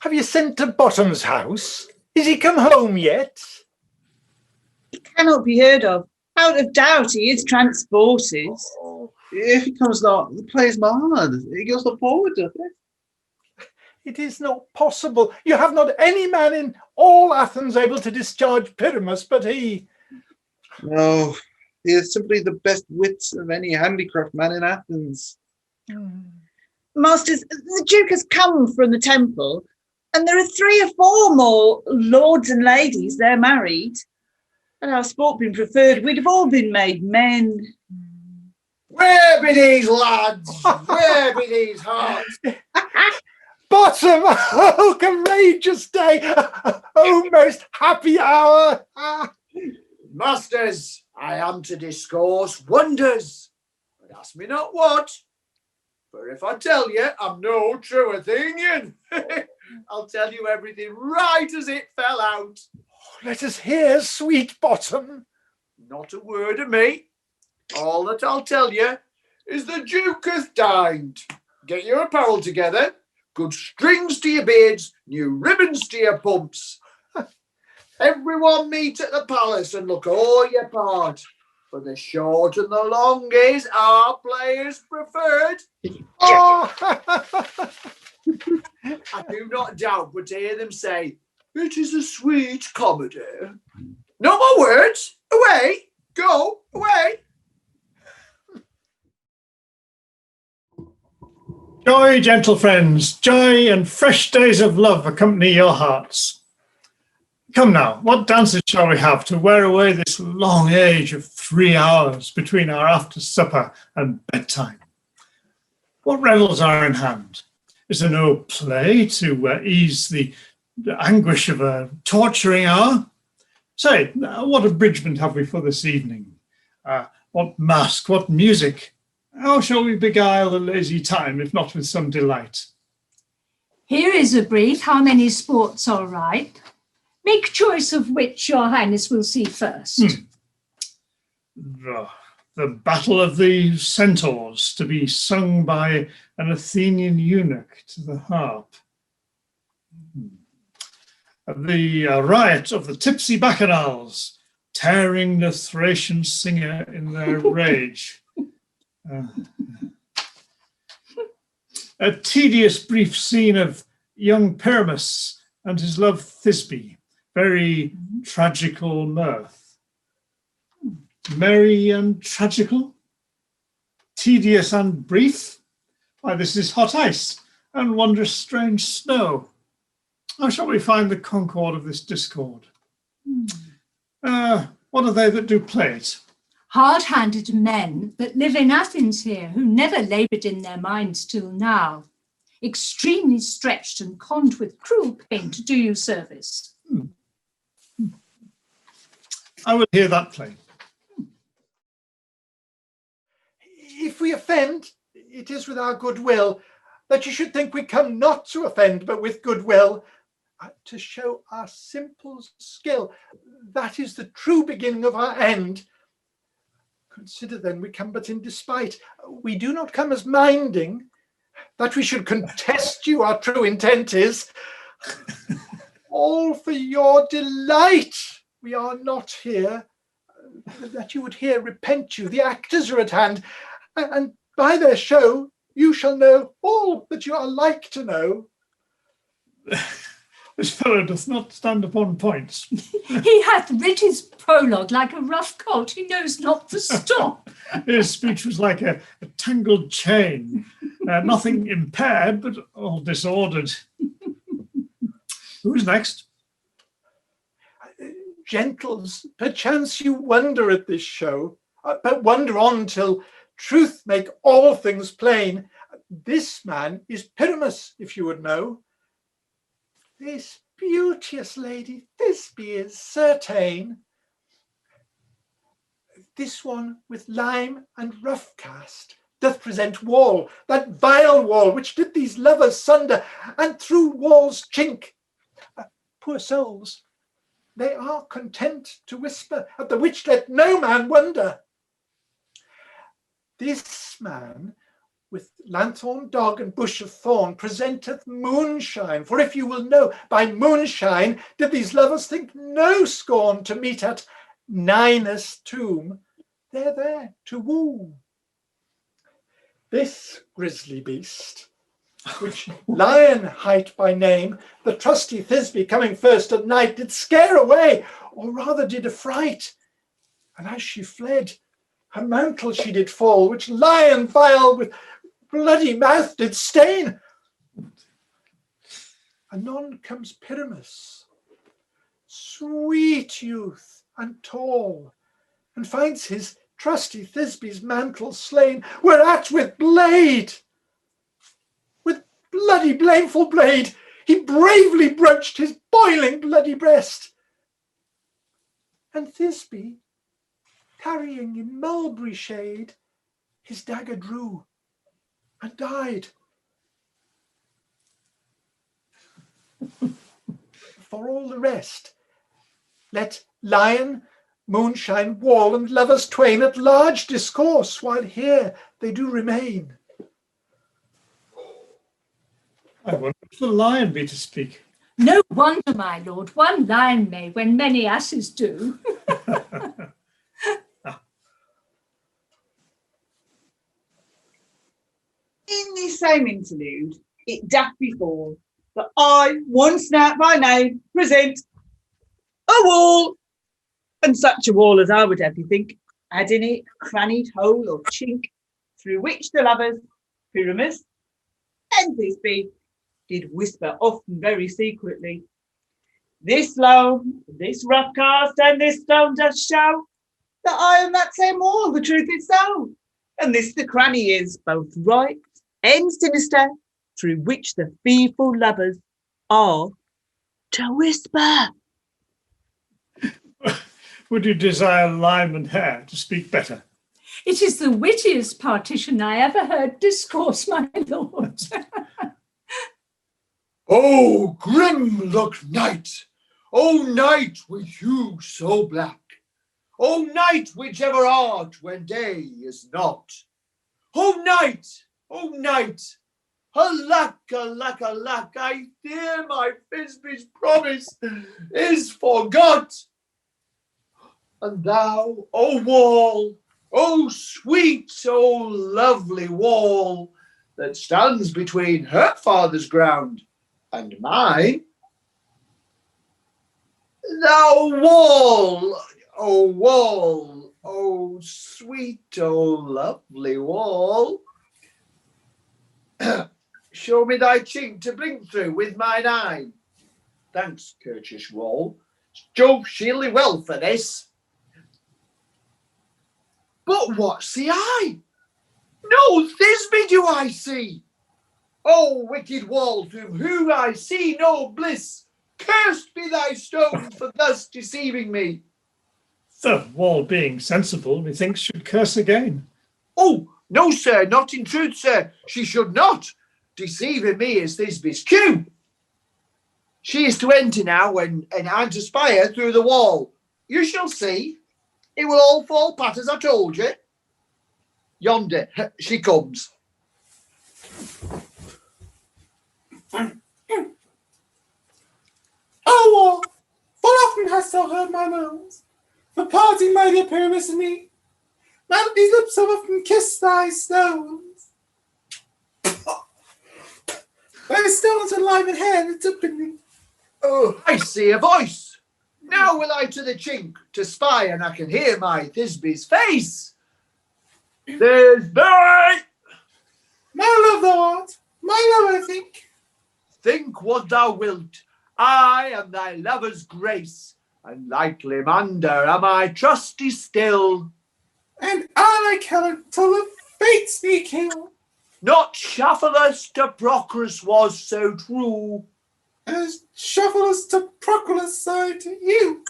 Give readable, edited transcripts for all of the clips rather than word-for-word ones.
Have you sent to Bottom's house? Is he come home yet? He cannot be heard of. Out of doubt he is transported. Oh, if he comes not, the play's mad. He goes not forward, doth it? It is not possible. You have not any man in all Athens able to discharge Pyramus, but he. No, he is simply the best wits of any handicraft man in Athens. Masters, the Duke has come from the temple, and there are 3 or 4 more lords and ladies there married. Had our sport been preferred, we'd have all been made men. Where be these lads? Where be these hearts? Bottom! Oh, courageous day! Oh, most happy hour! Masters, I am to discourse wonders, but ask me not what. For if I tell you, I'm no true Athenian. I'll tell you everything right as it fell out. Let us hear, sweet Bottom. Not a word of me. All that I'll tell you is the Duke hath dined. Get your apparel together, good strings to your beards, new ribbons to your pumps. Everyone meet at the palace and look all your part. For the short and the long is our players preferred. Oh. I do not doubt but to hear them say, it is a sweet comedy. No more words. Away. Go. Away. Joy, gentle friends, joy and fresh days of love accompany your hearts. Come now, what dances shall we have to wear away this long age of 3 hours between our after supper and bedtime? What revels are in hand? Is there no play to ease the anguish of a torturing hour? Say, what abridgment have we for this evening? What masque, what music? How shall we beguile the lazy time, if not with some delight? Here is a brief how many sports are right. Make choice of which your highness will see first. The battle of the centaurs, to be sung by an Athenian eunuch to the harp. The riot of the tipsy bacchanals, tearing the Thracian singer in their rage. A tedious brief scene of young Pyramus and his love Thisbe, very tragical mirth. Merry and tragical, tedious and brief. Why, this is hot ice and wondrous strange snow. How shall we find the concord of this discord? What are they that do play it? Hard-handed men that live in Athens here, who never laboured in their minds till now, extremely stretched and conned with cruel pain to do you service. I will hear that play. If we offend, it is with our goodwill, that you should think we come not to offend, but with goodwill, to show our simple skill. That is the true beginning of our end. Consider then we come but in despite. We do not come as minding, that we should contest you our true intent is. All for your delight. We are not here, that you would here repent you. The actors are at hand, and by their show you shall know all that you are like to know. This fellow doth not stand upon points. He hath rid his prologue like a rough colt, he knows not to stop. His speech was like a tangled chain, nothing impaired, but all disordered. Who is next? Gentles, perchance you wonder at this show, but wonder on till truth make all things plain. This man is Pyramus, if you would know. This beauteous lady Thisbe is certain. This one with lime and rough cast doth present wall, that vile wall which did these lovers sunder, and through wall's chink. Poor souls, they are content to whisper, at the which let no man wonder. This man with lanthorn, dog, and bush of thorn, presenteth moonshine. For if you will know, by moonshine did these lovers think no scorn to meet at Ninus' tomb. They're there to woo. This grisly beast, which Lion hight by name, the trusty Thisbe coming first at night, did scare away, or rather did affright. And as she fled, her mantle she did fall, which Lion vile with bloody mouth did stain. Anon comes Pyramus, sweet youth and tall, and finds his trusty Thisbe's mantle slain, whereat with bloody blameful blade, he bravely broached his boiling bloody breast. And Thisbe, tarrying in mulberry shade, his dagger drew and died. For all the rest, let Lion, moonshine, wall, and lovers twain at large discourse, while here they do remain. I wonder if the lion be to speak. No wonder, my lord, one lion may, when many asses do. In this same interlude, it doth befall that I, one snout by name, present a wall, and such a wall as I would have you think, had in it a crannied hole or chink, through which the lovers, Pyramus and Thisbe, did whisper often very secretly, this loam, this rough cast, and this stone doth show that I am that same wall, the truth is so. And this the cranny is, both right and sinister, through which the fearful lovers are to whisper. Would you desire Lime and Hare to speak better? It is the wittiest partition I ever heard discourse, my lord. Oh, grim look night! Oh, night with hue so black! Oh, night whichever art when day is not! Oh, night! Oh, night! Alack, alack, alack! I fear my Thisbe's promise is forgot! And thou, O wall, O sweet, O lovely wall, that stands between her father's ground and mine, thou wall, O sweet, O lovely wall, show me thy chink to blink through with mine eye. Thanks, courteous wall. Jove shield thee well for this. But what see I? No Thisbe do I see. O wicked wall, through whom I see no bliss, cursed be thy stone for thus deceiving me. The wall, being sensible, methinks should curse again. Oh, no, sir, not in truth, sir. She should not. Deceiving me is Thisbe's cue. She is to enter now and to spire through the wall. You shall see. It will all fall pat as I told you. Yonder, she comes. Oh, full often hast thou heard my moans, for parting my dear Pyramus and me. Now that these lips have often kissed thy stones. Thy stones are live and hair, it's up in me. Oh, I see a voice. Now will I to the chink to spy, and I can hear my Thisbe's face. Thisbe! My love thou art, my love I think. Think what thou wilt. I am thy lover's grace, and like Limander am I trusty still. And I like Helen till the fates me kill. Not Shafalus to Procrus was so true. As Shafalus to Procrus I to you.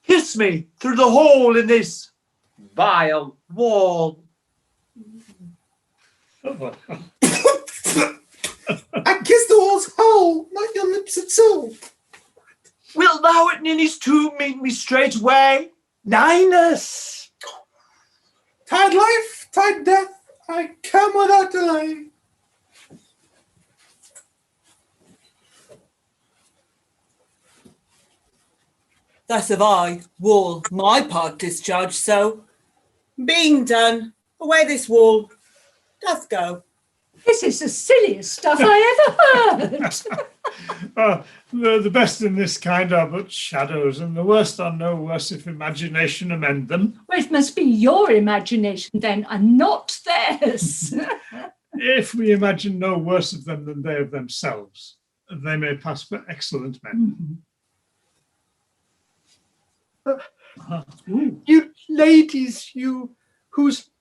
Kiss me through the hole in this vile wall. I kiss the wall's hole, not your lips at all. Wilt thou at Ninny's tomb meet me straightway? Ninus! Tide life, tide death, I come come without delay. Thus have I, Wall, my part discharged, so, being done, away this wall doth go. This is the silliest stuff I ever heard. The best in this kind are but shadows, and the worst are no worse if imagination amend them. Well, it must be your imagination then, and not theirs. If we imagine no worse of them than they of themselves, they may pass for excellent men. You ladies, you whose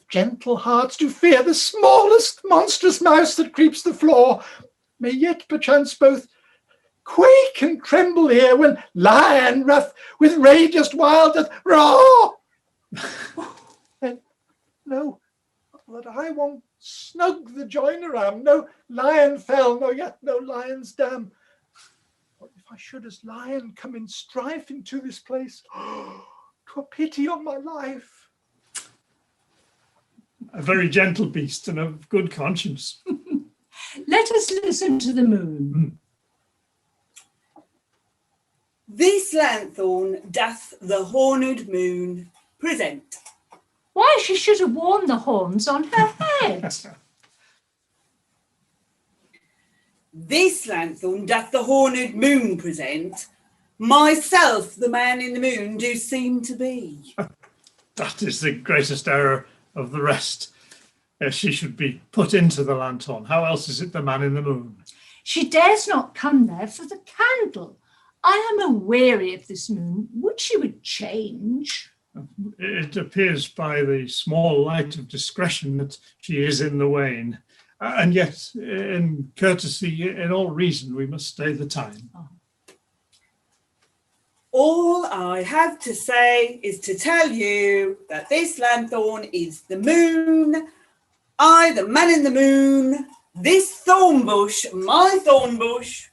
gentle hearts do fear the smallest monstrous mouse that creeps the floor, may yet perchance both quake and tremble here when lion rough with ragest wild doth roar. And no, that I won't snug the joiner am, no lion fell, no yet no lion's dam. What if I should as lion come in strife into this place? 'Twere pity on my life. A very gentle beast and of good conscience. Let us listen to the moon. This lanthorn doth the horned moon present. Why, she should have worn the horns on her head. This lanthorn doth the horned moon present. Myself, the man in the moon, do seem to be. That is the greatest error of the rest. She should be put into the lanthorn. How else is it the man in the moon? She dares not come there for the candle. I am aweary of this moon. Would she would change? It appears by the small light of discretion that she is in the wane. And yet, in courtesy, in all reason, we must stay the time. All I have to say is to tell you that this lanthorn is the moon. I, the man in the moon, this thorn bush, my thorn bush,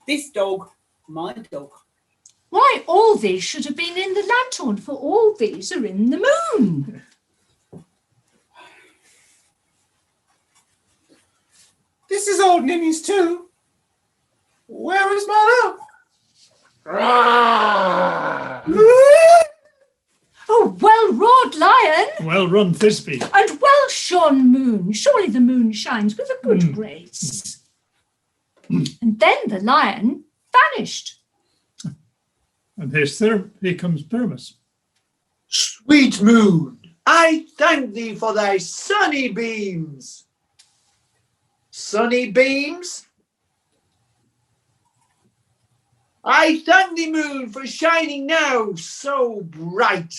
this dog, my dog. Why, all these should have been in the lanthorn, for all these are in the moon. This is old Ninny's too. Where is my love? Oh, well roared, lion, Well run, Thisbe. and well shone, moon. Surely the moon shines with a good grace. And then the lion vanished. And here comes Pyramus. Sweet moon, I thank thee for thy sunny beams. Sunny beams? I thank thee, moon, for shining now so bright.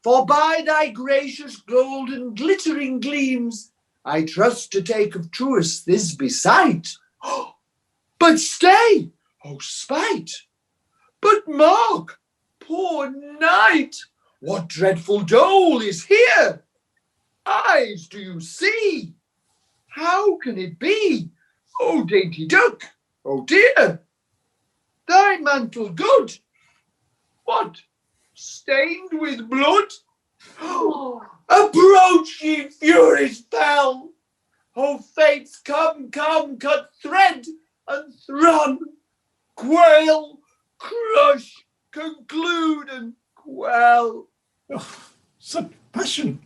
For by thy gracious golden glittering gleams, I trust to take of truest Thisbe sight. But stay, oh spite! But mark, poor night, what dreadful dole is here? Eyes, do you see? How can it be? Oh, dainty duck, oh dear, thy mantle good, what, stained with blood? Approach, ye furies fell! Oh, fates, come, cut thread and run, quail, crush, conclude and quell. Oh, such passion,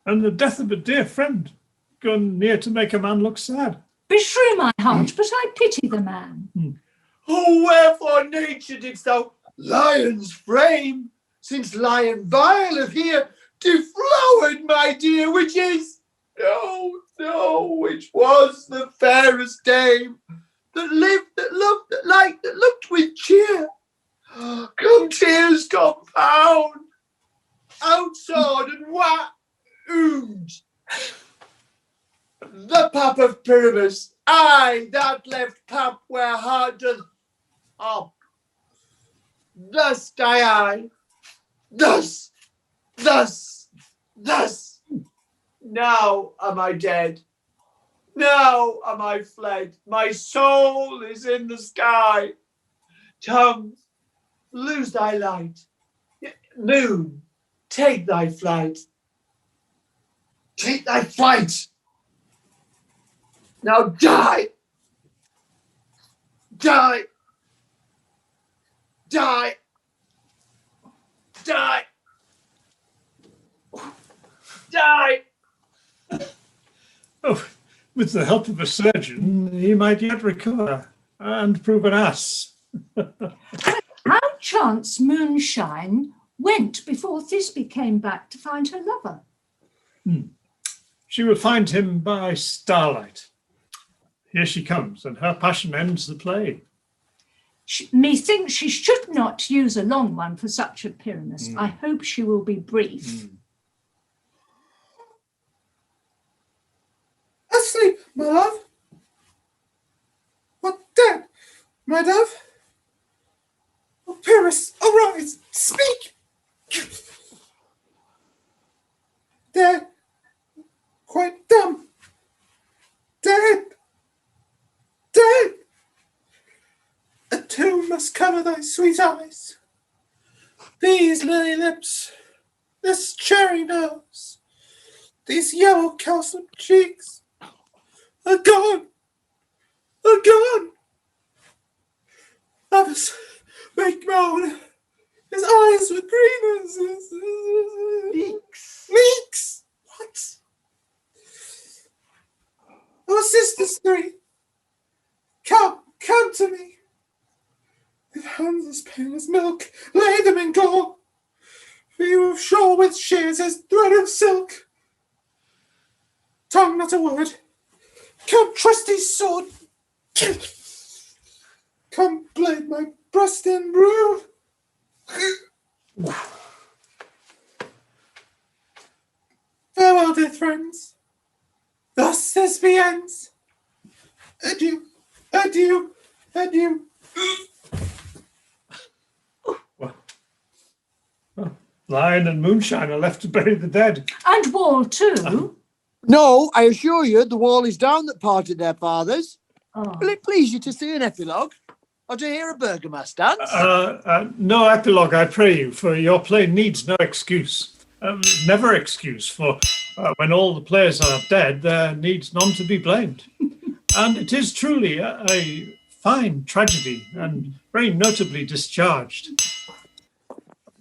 and the death of a dear friend, gone near to make a man look sad. Beshrew my heart, but I pity the man. Oh, wherefore, nature, didst thou lion's frame, since lion vile of here deflowered, my dear, which is, no, which was the fairest dame, that lived, that loved, that liked, that looked with cheer. Come tears compound, outsawed and wound. The pap of Pyramus, aye, that left pap where heart doth up. Thus die I, thus. Now am I dead. Now am I fled. My soul is in the sky. Tongue, lose thy light. Moon, take thy flight. Take thy flight. Now die. Die. Die. Die. Die. Oh, with the help of a surgeon, he might yet recover and prove an ass. How chance Moonshine went before Thisbe came back to find her lover? She will find him by starlight. Here she comes, and her passion ends the play. Methinks she should not use a long one for such a Pyramus. I hope she will be brief. Asleep, my love. What dead, my dove? Oh, Pyrrhus, arise, speak. Dead, quite dumb. Dead, dead. A tomb must cover thy sweet eyes. These lily lips, this cherry nose, these yellow cowslip cheeks are gone, are gone. Others make moan, his eyes were green as Leaks. leeks. What? Oh, sisters three, come to me. With hands as pale as milk, lay them in gall. For you have shore with shears as thread of silk. Tongue not a word. Come, trusty sword. Come, blade my breast in brew. Farewell, dear friends. Thus this be ends. Adieu, adieu, adieu. Lion and Moonshine are left to bury the dead. And Wall too. No, I assure you, the wall is down that parted their fathers. Oh. Will it please you to see an epilogue? Or to hear a burgomass dance? No epilogue, I pray you, for your play needs no excuse. Never excuse, for when all the players are dead, there needs none to be blamed. And it is truly a fine tragedy, and very notably discharged.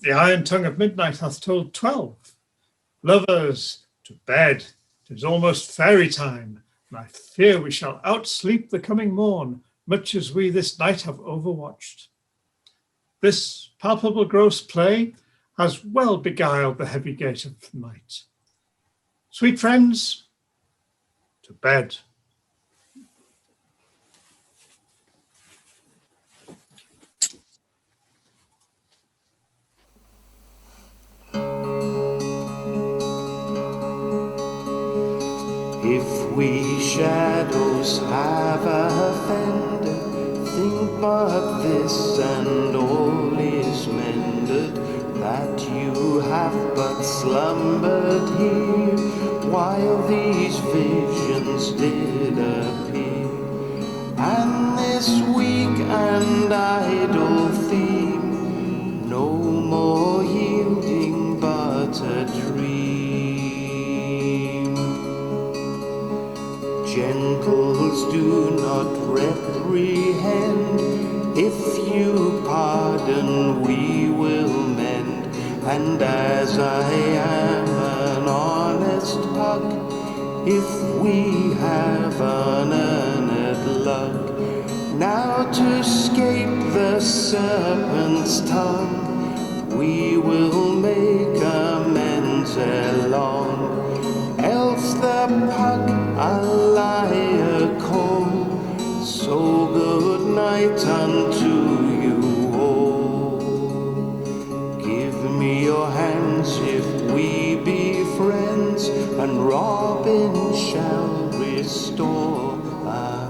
The iron tongue of midnight hath told 12. Lovers, to bed. 'Tis almost fairy time, and I fear we shall outsleep the coming morn, much as we this night have overwatched. This palpable gross play has well beguiled the heavy gate of night. Sweet friends, to bed. If we shadows have offended, think but this and all is mended, that you have but slumbered here, while these visions did appear. And this weak and idle theme, no more yielding but a dream. Gentles, do not reprehend. If you pardon, we will mend. And as I am an honest puck, if we have unearned luck, now to escape the serpent's tongue, we will make amends ere long. Else the puck a liar call, so good night unto you all. Give me your hands if we be friends, and Robin shall restore us.